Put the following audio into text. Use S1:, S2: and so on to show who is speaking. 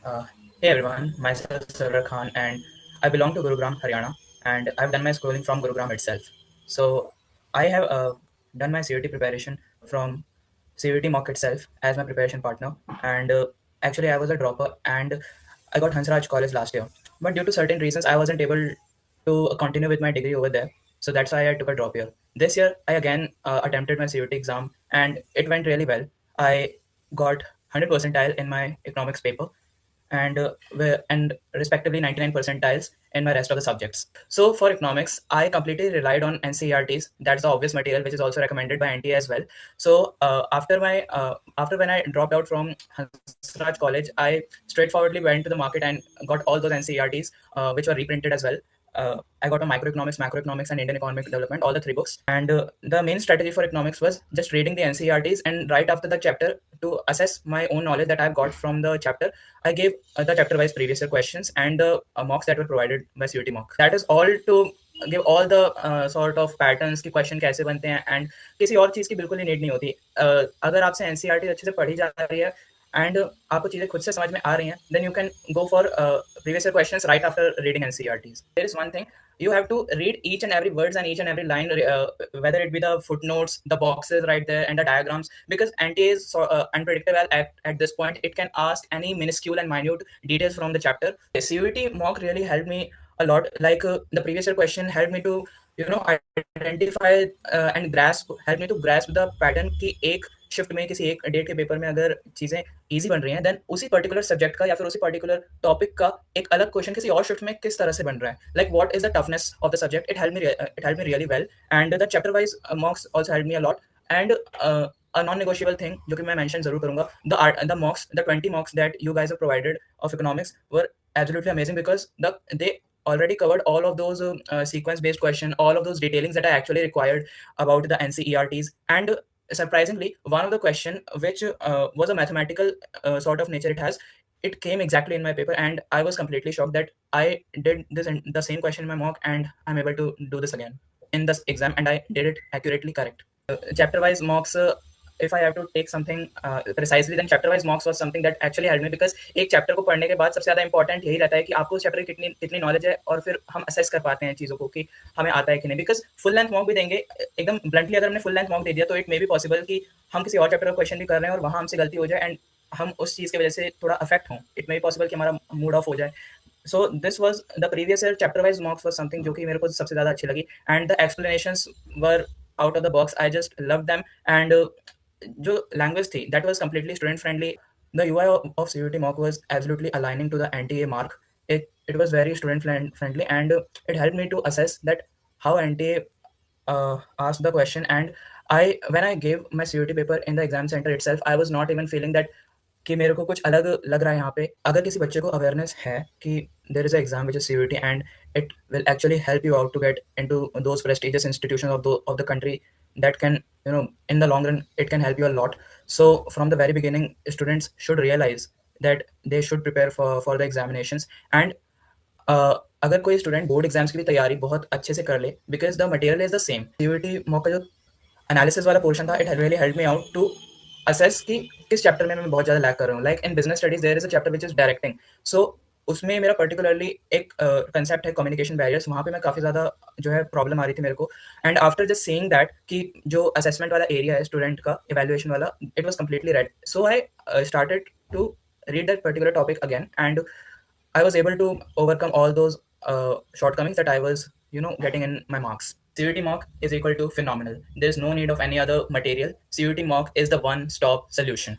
S1: Uh, Hey everyone, myself Sarwar Khan, and I belong to Gurugram, Haryana, and I've done my schooling from Gurugram itself. So I have done my CUT preparation from CUT mock itself as my preparation partner, and actually I was a dropper, and I got Hansraj College last year, but due to certain reasons I wasn't able to continue with my degree over there. So that's why I took a drop year. This year I again attempted my CUT exam, and it went really well. I got 100 percentile in my economics paper and and respectively 99 percentiles in my rest of the subjects. So for economics, I completely relied on NCERTs. That's the obvious material, which is also recommended by NTA as well. So after when I dropped out from Hansraj College, I straightforwardly went to the market and got all those NCERTs, which were reprinted as well. I got a microeconomics, macroeconomics, and Indian economic development, all the three books. And the main strategy for economics was just reading the NCERTs, and right after the chapter, to assess my own knowledge that I've got from the chapter, I gave the chapter-wise previous year questions and the mocks that were provided by CUT mock. That is all to give all the sort of patterns कि question कैसे बनते हैं and किसी और चीज़ की बिल्कुल ही need नहीं होती। अगर आपसे एनसीईआरटी अच्छे से पढ़ी जा रही है एंड आपको चीज़ें खुद से समझ में आ रही हैं, then you can go for previous year questions right after reading NCERTs. There is one thing, you have to read each and every words and each and every line, whether it be the footnotes, the boxes right there, and the diagrams, because NTA is unpredictable at this point. It can ask any minuscule and minute details from the chapter. CUT mock really helped me a lot. Like the previous year question helped me to identify and help me to grasp the pattern कि एक shift में किसी एक date के paper में अगर चीजें easy बन रही हैं, देन उसी पर्टिकुलर सब्जेक्ट का या फिर उसी पर्टिकुलर टॉपिक का एक अलग क्वेश्चन किसी और शिफ्ट में किस तरह से बन रहा है, like what is the toughness of the subject. It help me really well and the chapter wise मॉक्स also help me a lot. And a non-negotiable thing जो कि मैं mention जरूर करूंगा, the mocks, the 20 mocks that you guys have provided of economics were absolutely amazing because they already covered all of those sequence based question, all of those detailings that I actually required about the NCERTs. And surprisingly, one of the question which was a mathematical sort of nature, it came exactly in my paper, and I was completely shocked that I did this in the same question in my mock, and I'm able to do this again in this exam, and I did it accurately correct. Chapter wise mocks, if I have to take something precisely, then chapter wise mocks was something that actually helped me, because एक chapter को पढ़ने के बाद सबसे ज्यादा important यही रहता है कि आपको उस चैप्टर की कितनी कितनी नॉलेज है, और फिर हम असेस कर पाते हैं चीज़ों को कि हमें आता है कि नहीं. बिकॉज फुल लेंथ मॉक भी देंगे एकदम ब्लंटली, अगर हमने फुल लेंथ मॉक दे दिया तो इट मे बी पॉसिबल कि हम किसी और चैप्टर का क्वेश्चन भी कर रहे हैं और वहाँ हमसे गलती हो जाए एंड हम उस चीज़ की वजह से थोड़ा अफेक्ट हों. इट मे बी पॉसिबल कि हमारा मूड ऑफ हो जाए. So this was the previous year chapter wise मॉक्स was something जो कि मेरे को सबसे ज़्यादा अच्छी लगी. And the explanations were out of the box. I just love them. And जो लैंग्वेज थी, that was completely student friendly. The UI of CUT mock was absolutely aligning to the NTA mark. It was very student friendly, and it helped me to assess that how NTA asked the question. And when I gave my CUT paper in the exam center itself, I was not even feeling that कि मेरे को कुछ अलग लग रहा है यहाँ पे. अगर किसी बच्चे को अवेयरनेस है कि there is a exam which is CUT and it will actually help you out to get into those prestigious institutions of the country, that can, in the long run, it can help you a lot. So from the very beginning, students should realize that they should prepare for the examinations. And अगर कोई student board exams की भी तैयारी बहुत अच्छे से कर ले, because the material is the same. CUT मौका जो एनालिसिस वाला पोर्शन था, it really help me out to assess कि किस चैप्टर में मैं बहुत ज़्यादा लैक कर रहा हूँ. Like in business studies there is a chapter which is directing. So उसमें मेरा पर्टिकुलरली एक कंसेप्ट है कम्युनिकेशन बैरियर्स. वहाँ पे मैं काफ़ी ज़्यादा जो है प्रॉब्लम आ रही थी मेरे को. And after just saying that कि जो असेसमेंट वाला एरिया है स्टूडेंट का, इवेल्युएशन वाला, it was completely read. So I started to read that particular topic again, and I was able to overcome all those shortcomings that I was, getting in my marks. CUT mock is equal to phenomenal. There is no need of any other material. CUT mock is the one-stop solution.